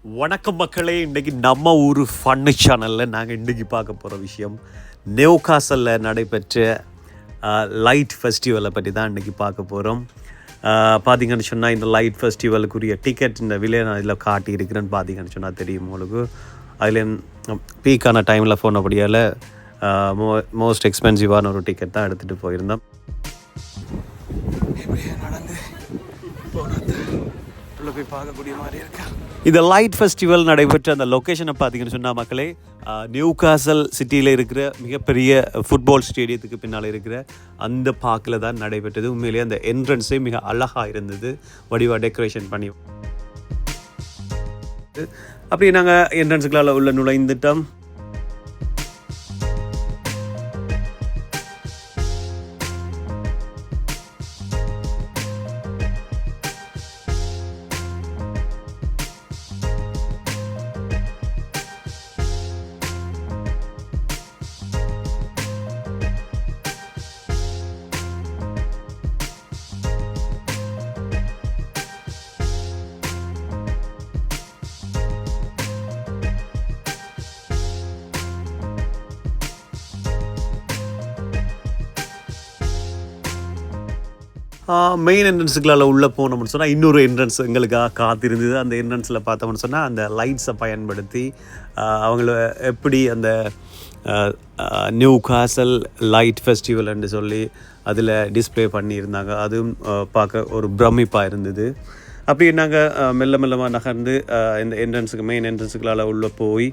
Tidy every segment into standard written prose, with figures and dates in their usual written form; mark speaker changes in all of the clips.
Speaker 1: வணக்கம் மக்களே, இன்றைக்கி நம்ம ஊர் ஃபன்னு சேனலில் நாங்கள் இன்றைக்கி பார்க்க போகிற விஷயம் நியூகாசலில் நடைபெற்ற லைட் ஃபெஸ்டிவலை பற்றி தான் இன்றைக்கி பார்க்க போகிறோம். பார்த்தீங்கன்னு சொன்னால் இந்த லைட் ஃபெஸ்டிவலுக்குரிய டிக்கெட் இந்த விலை நான் இதில் காட்டியிருக்கிறேன்னு பார்த்தீங்கன்னு சொன்னால் தெரியும் உங்களுக்கு. அதில் பீக்கான டைமில் போனபடியால் மோஸ்ட் எக்ஸ்பென்சிவான ஒரு டிக்கெட் தான் எடுத்துகிட்டு போயிருந்தோம். நடந்து போய் பார்க்கக்கூடிய மாதிரி இருக்கா. இந்த லைட் ஃபெஸ்டிவல் நடைபெற்ற அந்த லொக்கேஷனை பார்த்தீங்கன்னு சொன்னால் மக்களே, நியூகாசல் சிட்டியில் இருக்கிற மிகப்பெரிய ஃபுட்பால் ஸ்டேடியத்துக்கு பின்னால் இருக்கிற அந்த பார்க்கில் தான் நடைபெற்றது. உண்மையிலேயே அந்த என்ட்ரன்ஸே மிக அழகாக இருந்தது, வடிவாக டெக்கரேஷன் பண்ணி. அப்படி நாங்கள் என்ட்ரன்ஸுக்களால் உள்ள நுழைந்துட்டோம். மெயின் என்ட்ரன்ஸுக்களால் உள்ளே போனோம்னு சொன்னால் இன்னொரு என்ட்ரன்ஸ் எங்களுக்காக காத்திருந்தது. அந்த என்ட்ரன்ஸில் பார்த்தோம்னு சொன்னால் அந்த லைட்ஸை பயன்படுத்தி அவங்கள எப்படி அந்த நியூகாசல் லைட் ஃபெஸ்டிவல் என்று சொல்லி அதில் டிஸ்பிளே பண்ணியிருந்தாங்க. அதுவும் பார்க்க ஒரு பிரமிப்பாக இருந்தது. அப்படி நாங்கள் மெல்ல மெல்லமாக நகர்ந்து இந்த என்ட்ரன்ஸுக்கு மெயின் என்ட்ரன்ஸுக்களால் உள்ளே போய்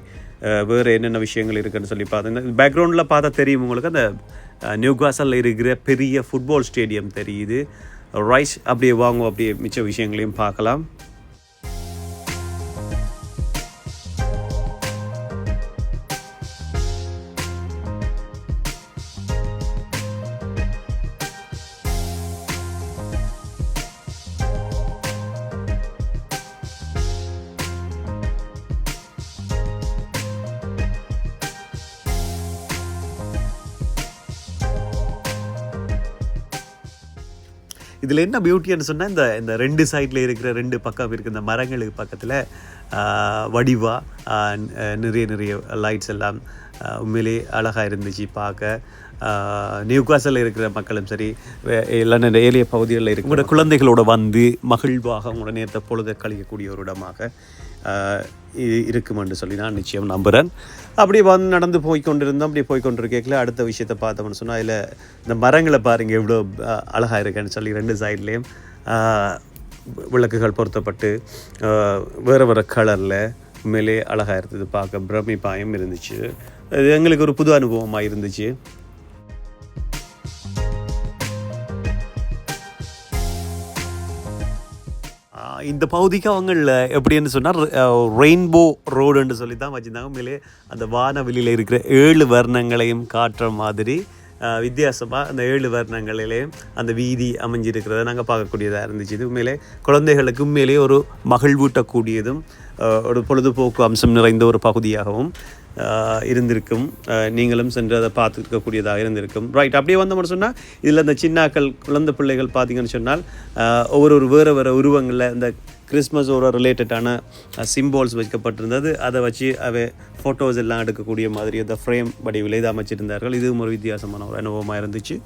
Speaker 1: வேறு என்னென்ன விஷயங்கள் இருக்குதுன்னு சொல்லி பார்த்தேன். பேக்ரவுண்டில் பார்த்தா தெரியும் உங்களுக்கு, அந்த நியூகாசலில் இருக்கிற பெரிய ஃபுட்பால் ஸ்டேடியம் தெரியுது. ரைஸ் அப்படியே வாங்குவோம், அப்படியே மிச்ச விஷயங்களையும் பார்க்கலாம். இதில் என்ன பியூட்டின்னு சொன்னால், இந்த ரெண்டு சைடில் இருக்கிற ரெண்டு பக்கம் இருக்கிற இந்த மரங்களுக்கு பக்கத்தில் வடிவாக நிறைய லைட்ஸ் எல்லாம் உண்மையிலே அழகாக இருந்துச்சு பார்க்க. நியூகாசலில் இருக்கிற மக்களும் சரி, எல்லாம் இந்த ஏலிய பகுதிகளில் இருக்கிற உங்களோட குழந்தைகளோட வந்து மகிழ்வாக உங்களோட நேரத்தை பொழுதை கழிக்கக்கூடிய ஒரு இடமாக இருக்கும் என்று சொல்லி நான் நிச்சயம் நம்புகிறேன். அப்படி நடந்து போய்கொண்டிருந்தோம். அப்படி போய்கொண்டிருக்கல அடுத்த விஷயத்தை பார்த்தோம்னு சொன்னால், அதில் இந்த மரங்களை பாருங்கள் எவ்வளோ அழகாக இருக்குன்னு சொல்லி ரெண்டு சைட்லேயும் விளக்குகள் பொருத்தப்பட்டு வேறு கலரில் உண்மையிலே அழகாக இருந்தது, பார்க்க பிரமிப்பாயும் இருந்துச்சு. இது எங்களுக்கு ஒரு புது அனுபவமாக இருந்துச்சு. இந்த பகுதிக்கு அவங்க எப்படின்னு சொன்னால் ரெயின்போ ரோடுன்னு சொல்லி தான் வச்சுருந்தாங்க. உண்மையிலே அந்த வானவெளியில் இருக்கிற 7 வர்ணங்களையும் காட்டுற மாதிரி வித்தியாசமாக அந்த 7 வர்ணங்களிலேயும் அந்த வீதி அமைஞ்சிருக்கிறத நாங்கள் பார்க்கக்கூடியதாக இருந்துச்சு. இது உண்மையிலே குழந்தைகளுக்கு உண்மையிலே ஒரு மகிழ்வூட்டக்கூடியதும் ஒரு பொழுதுபோக்கு அம்சம் நிறைந்த ஒரு பகுதியாகவும் இருந்திருக்கும். நீங்களும் சென்று அதை பார்த்துருக்கக்கூடியதாக இருந்திருக்கும். ரைட், அப்படியே வந்தோம்னு சொன்னால் இதில் இந்த சின்னாக்கள் குழந்தை பிள்ளைகள் பார்த்திங்கன்னு சொன்னால் ஒவ்வொரு வேறு உருவங்களில் இந்த கிறிஸ்மஸோட ரிலேட்டடான சிம்போல்ஸ் வைக்கப்பட்டிருந்தது. அதை வச்சு ஃபோட்டோஸ் எல்லாம் எடுக்கக்கூடிய மாதிரி அந்த ஃப்ரேம் வடிவில் இதை அமைச்சிருந்தார்கள். இதுவும் ஒரு வித்தியாசமான ஒரு அனுபவமாக இருந்துச்சு.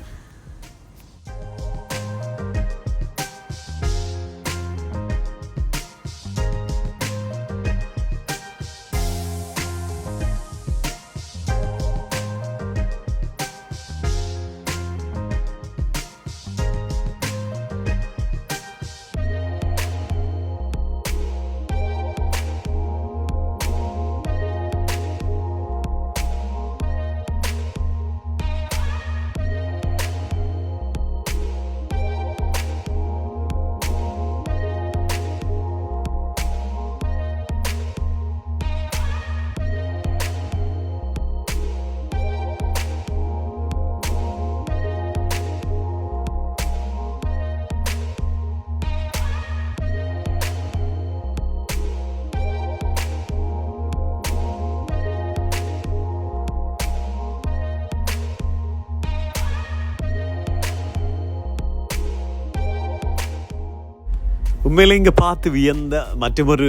Speaker 1: உண்மையிலே இங்கே பார்த்து வியந்த மற்றொரு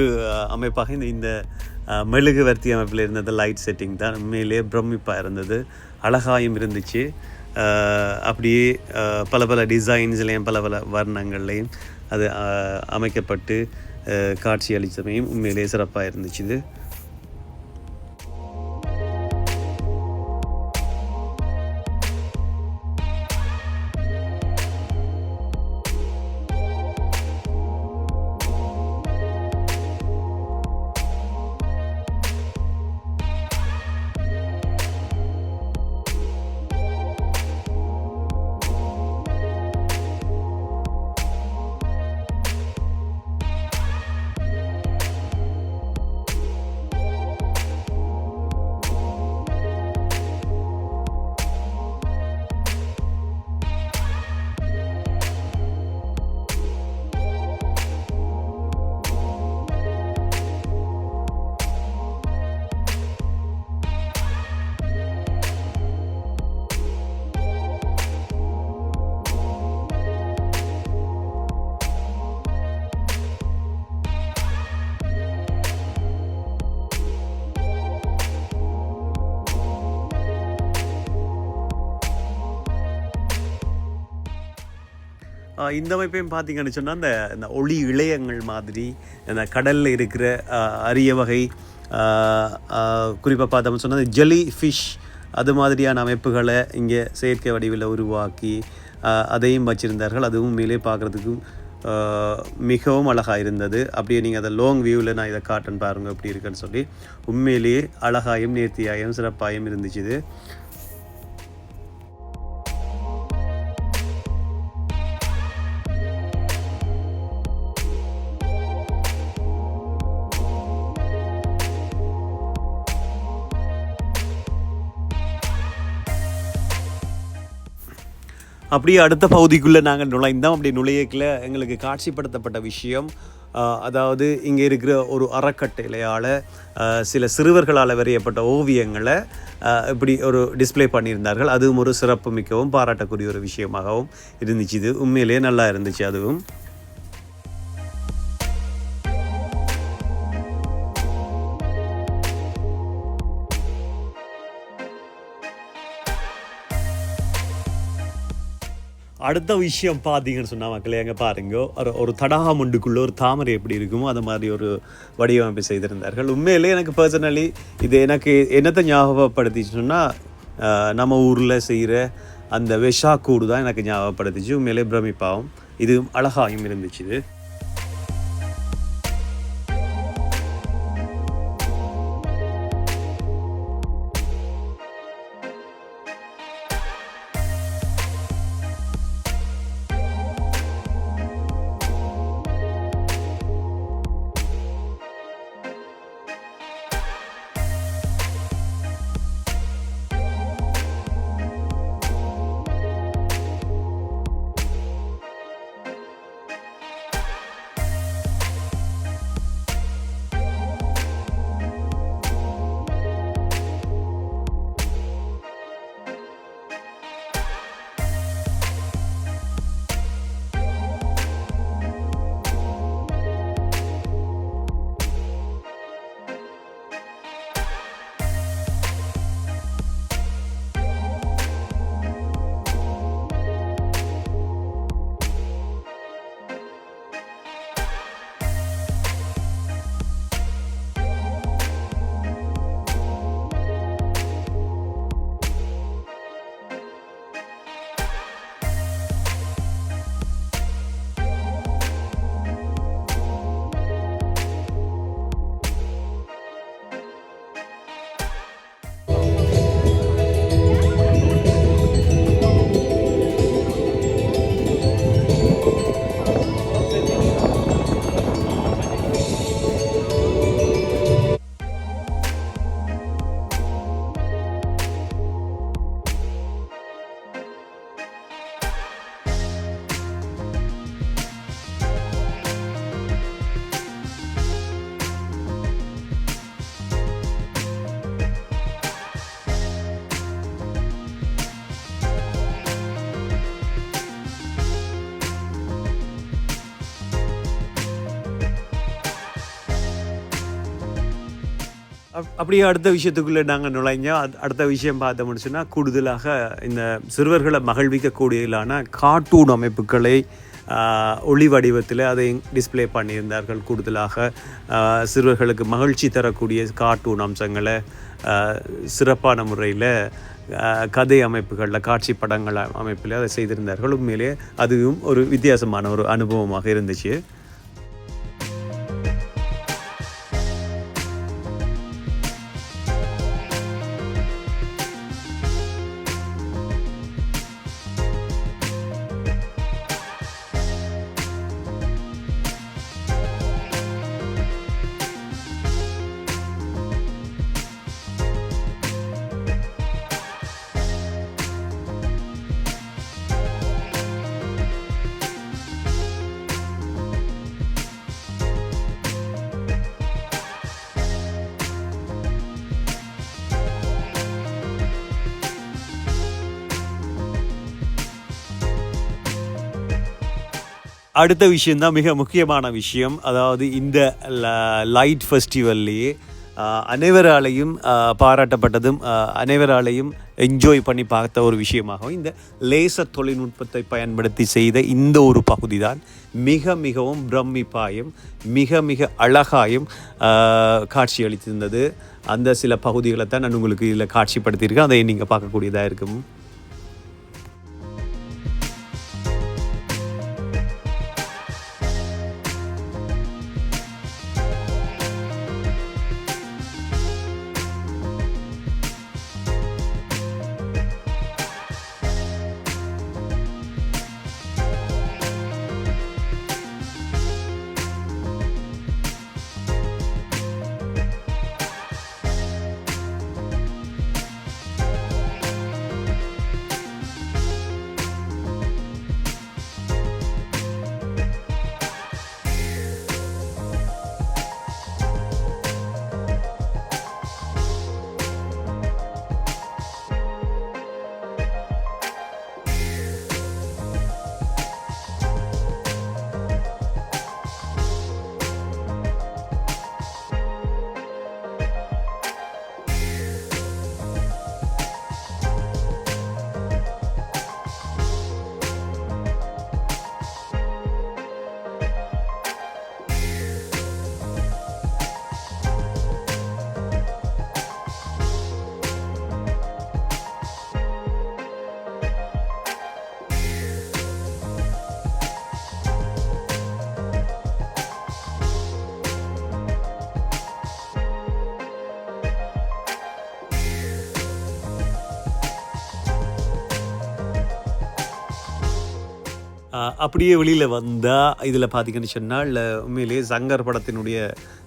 Speaker 1: அமைப்பாக இந்த மெழுகுவர்த்தி அமைப்பில் இருந்தது லைட் செட்டிங் தான் உண்மையிலே பிரமிப்பாக இருந்தது. அழகாயும் இருந்துச்சு. அப்படியே பல பல டிசைன்ஸ்லேயும் பல பல வர்ணங்கள்லேயும் அது அமைக்கப்பட்டு காட்சி அளித்தமையும் உண்மையிலே சிறப்பாக இருந்துச்சு. இது இந்த அமைப்பையும் பார்த்தீங்கன்னு சொன்னால் இந்த ஒளி இழையங்கள் மாதிரி இந்த கடலில் இருக்கிற அரிய வகை குறிப்பாக பார்த்தோம்னு சொன்னால் ஜெலி ஃபிஷ் அது மாதிரியான அமைப்புகளை இங்கே செயற்கை வடிவில் உருவாக்கி அதையும் வச்சுருந்தார்கள். அதுவும் மேலே பார்க்குறதுக்கு மிகவும் அழகாக இருந்தது. அப்படியே நீங்கள் அதை லாங் வியூவில் நான் இதை காட்டுன்னு பாருங்கள் எப்படி இருக்குன்னு சொல்லி உண்மையிலேயே அழகாயும் நேர்த்தியாயும் சிறப்பாயும் இருந்துச்சு. இது அப்படியே அடுத்த பகுதிக்குள்ளே நாங்கள் நுழைந்தோம். அப்படி நுழையக்கில் எங்களுக்கு காட்சிப்படுத்தப்பட்ட விஷயம், அதாவது இங்கே இருக்கிற ஒரு அறக்கட்டளையால் சில சிறுவர்களால் வரையப்பட்ட ஓவியங்களை இப்படி ஒரு டிஸ்பிளே பண்ணியிருந்தார்கள். அதுவும் ஒரு சிறப்பு மிக்கவும் பாராட்டக்கூடிய ஒரு விஷயமாகவும் இருந்துச்சு. இது உண்மையிலேயே நல்லா இருந்துச்சு. அதுவும் அடுத்த விஷயம் பார்த்தீங்கன்னு சொன்னால் மக்களே அங்கே பாருங்க, ஒரு தடாகமுண்டுக்குள்ளே ஒரு தாமரை எப்படி இருக்குமோ அது மாதிரி ஒரு வடிவமைப்பு செய்திருந்தார்கள். உண்மையிலே எனக்கு பர்சனலி இது எனக்கு என்னத்தை ஞாபகப்படுத்திச்சு சொன்னால் நம்ம ஊரில் செய்கிற அந்த வெஷா கூடு தான் எனக்கு ஞாபகப்படுத்திச்சு. உண்மையிலே பிரமிப்பாகவும் இது அழகாகவும் இருந்துச்சு. இது அப்படியே அடுத்த விஷயத்துக்குள்ளே நாங்கள் நுழைஞ்சா அடுத்த விஷயம் பார்த்தோம்னு சொன்னால் கூடுதலாக இந்த சிறுவர்களை மகிழ்விக்கக்கூடியலான கார்ட்டூன் அமைப்புகளை ஒளி வடிவத்தில் அதை டிஸ்பிளே பண்ணியிருந்தார்கள். கூடுதலாக சிறுவர்களுக்கு மகிழ்ச்சி தரக்கூடிய கார்ட்டூன் அம்சங்களை சிறப்பான முறையில் கதை அமைப்புகளில் காட்சி படங்கள் அமைப்பில் அதை செய்திருந்தார்கள். உண்மையிலே அதுவும் ஒரு வித்தியாசமான ஒரு அனுபவமாக இருந்துச்சு. அடுத்த விஷயந்தான் மிக முக்கியமான விஷயம். அதாவது இந்த லைட் ஃபெஸ்டிவல்லையே அனைவராலையும் பாராட்டப்பட்டதும் அனைவராலையும் என்ஜாய் பண்ணி பார்த்த ஒரு விஷயமாகவும் இந்த லேசர் தொழில்நுட்பத்தை பயன்படுத்தி செய்த இந்த ஒரு பகுதி தான் மிகவும் பிரமிப்பாயும் மிக அழகாயும் காட்சியளித்திருந்தது. அந்த சில பகுதிகளை தான் நான் உங்களுக்கு இதில் காட்சிப்படுத்தியிருக்கேன். அதை நீங்கள் பார்க்கக்கூடியதாக இருக்கும். அப்படியே வெளியில் வந்தால் இதில் பார்த்திங்கன்னு சொன்னால் உண்மையிலேயே சங்கர் படத்தினுடைய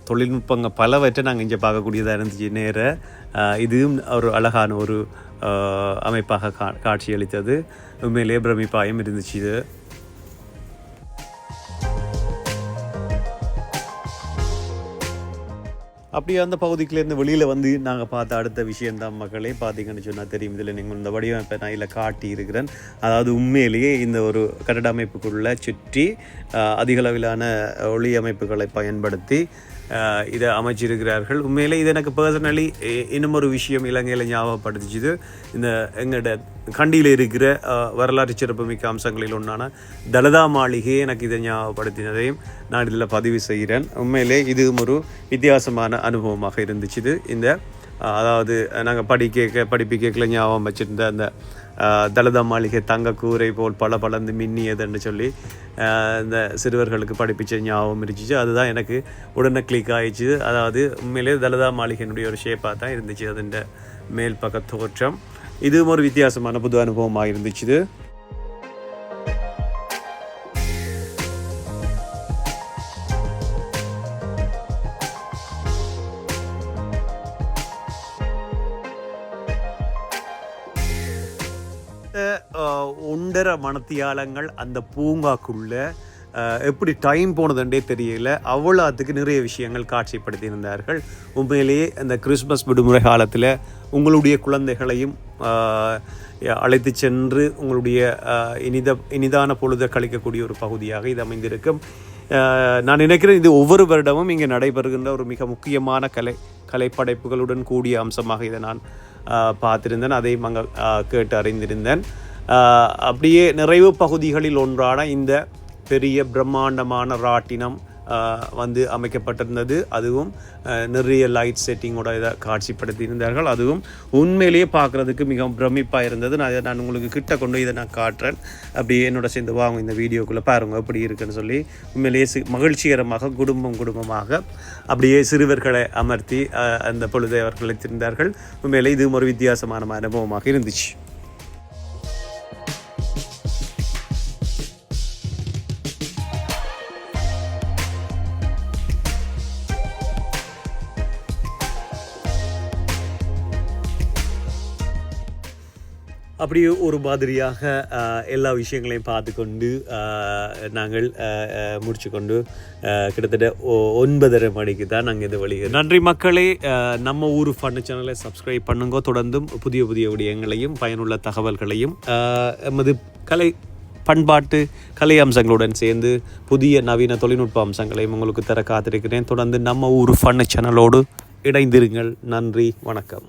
Speaker 1: தொழில்நுட்பங்கள் பலவற்றை நாங்கள் இங்கே பார்க்கக்கூடியதாக இருந்துச்சு. இதுவும் ஒரு அழகான ஒரு அமைப்பாக காட்சியளித்தது. உண்மையிலேயே பிரமிப்பாயும் இருந்துச்சு இது. அப்படியே அந்த பகுதிக்குலேருந்து வெளியில் வந்து நாங்கள் பார்த்த அடுத்த விஷயந்தான் மக்களே. பார்த்திங்கன்னு சொன்னால் தெரியும், இதில் நீங்கள் இந்த வடிவமைப்பை நான் இதில் காட்டி இருக்கிறேன். அதாவது உண்மையிலேயே இந்த ஒரு கட்டட அமைப்புக்குள்ளே சுற்றி அதிகளவிலான ஒளி அமைப்புகளை பயன்படுத்தி இதை அமைச்சிருக்கிறார்கள். உண்மையிலே இது எனக்கு பர்சனலி இன்னும் ஒரு விஷயம் இலங்கையில் ஞாபகப்படுத்திச்சுது. இந்த எங்களோட கண்டியில் இருக்கிற வரலாற்று சிறப்புமிக்க அம்சங்களில் ஒன்றான தலதா மாளிகை எனக்கு இதை ஞாபகப்படுத்தினதையும் நான் இதில் பதிவு செய்கிறேன். உண்மையிலே இதுவும் ஒரு வித்தியாசமான அனுபவமாக இருந்துச்சு. இந்த அதாவது நாங்கள் படிப்பு கேட்கல ஞாபகம் வச்சுருந்த அந்த தலதா மாளிகை தங்க கூரை போல் பல பலந்து மின்னியதுன்னு சொல்லி இந்த சிறுவர்களுக்கு படிப்பிச்ச ஞாபகம் இருந்துச்சு. அதுதான் எனக்கு உடனே கிளிக் ஆகிடுச்சு. அதாவது உண்மையிலே தலதா மாளிகையினுடைய ஒரு ஷேப்பாக தான் இருந்துச்சு அதன் மேல் பக்க தோற்றம். இதுவும் ஒரு வித்தியாசமான புது அனுபவமாக இருந்துச்சு. ஒன்றரை மணத்தியாலங்கள் அந்த பூங்காக்குள்ள எப்படி டைம் போனதுன்றே தெரியல. அவ்வளோத்துக்கு நிறைய விஷயங்கள் காட்சிப்படுத்தியிருந்தார்கள். உண்மையிலேயே அந்த கிறிஸ்மஸ் விடுமுறை காலத்தில் உங்களுடைய குழந்தைகளையும் அழைத்து சென்று உங்களுடைய இனிதான பொழுதை கழிக்கக்கூடிய ஒரு பகுதியாக இது அமைந்திருக்கும். நான் நினைக்கிறேன் இது ஒவ்வொரு வருடமும் இங்கே நடைபெறுகின்ற ஒரு மிக முக்கியமான கலைப்படைப்புகளுடன் கூடிய அம்சமாக இதை நான் பார்த்திருந்தேன். அதையும் அங்கே கேட்டு அறிந்திருந்தேன். அப்படியே நிறைவு பகுதிகளில் ஒன்றான இந்த பெரிய பிரம்மாண்டமான ராட்டினம் வந்து அமைக்கப்பட்டிருந்தது. அதுவும் நிறைய லைட் செட்டிங்கோட இதை காட்சிப்படுத்தியிருந்தார்கள். அதுவும் உண்மையிலேயே பார்க்குறதுக்கு மிகவும் பிரமிப்பாக இருந்தது. நான் உங்களுக்கு கிட்ட கொண்டு இதை நான் காட்டுறேன். அப்படியே என்னோட சேர்ந்து வாங்க இந்த வீடியோக்குள்ளே பாருங்கள் எப்படி இருக்குன்னு சொல்லி. உண்மையிலேயே மகிழ்ச்சிகரமாக குடும்பமாக அப்படியே சிறுவர்களை அமர்த்தி அந்த பொழுதை அவர்கள் வைத்திருந்தார்கள். உண்மையிலே இது ஒரு வித்தியாசமான அனுபவமாக இருந்துச்சு. அப்படியே ஒரு மாதிரியாக எல்லா விஷயங்களையும் பார்த்து கொண்டு நாங்கள் முடிச்சு கொண்டு கிட்டத்தட்ட 9:30 மணிக்கு தான் நாங்கள் இது வெளியே. நன்றி மக்களே. நம்ம ஊர் ஃபன் சேனலை சப்ஸ்கிரைப் பண்ணுங்க. தொடர்ந்தும் புதிய விடயங்களையும் பயனுள்ள தகவல்களையும் எமது பண்பாட்டு கலை அம்சங்களுடன் சேர்ந்து புதிய நவீன தொழில்நுட்ப அம்சங்களையும் உங்களுக்கு தர காத்திருக்கிறேன். தொடர்ந்து நம்ம ஊர் ஃபன் சேனலோடு இணைந்திருங்கள். நன்றி, வணக்கம்.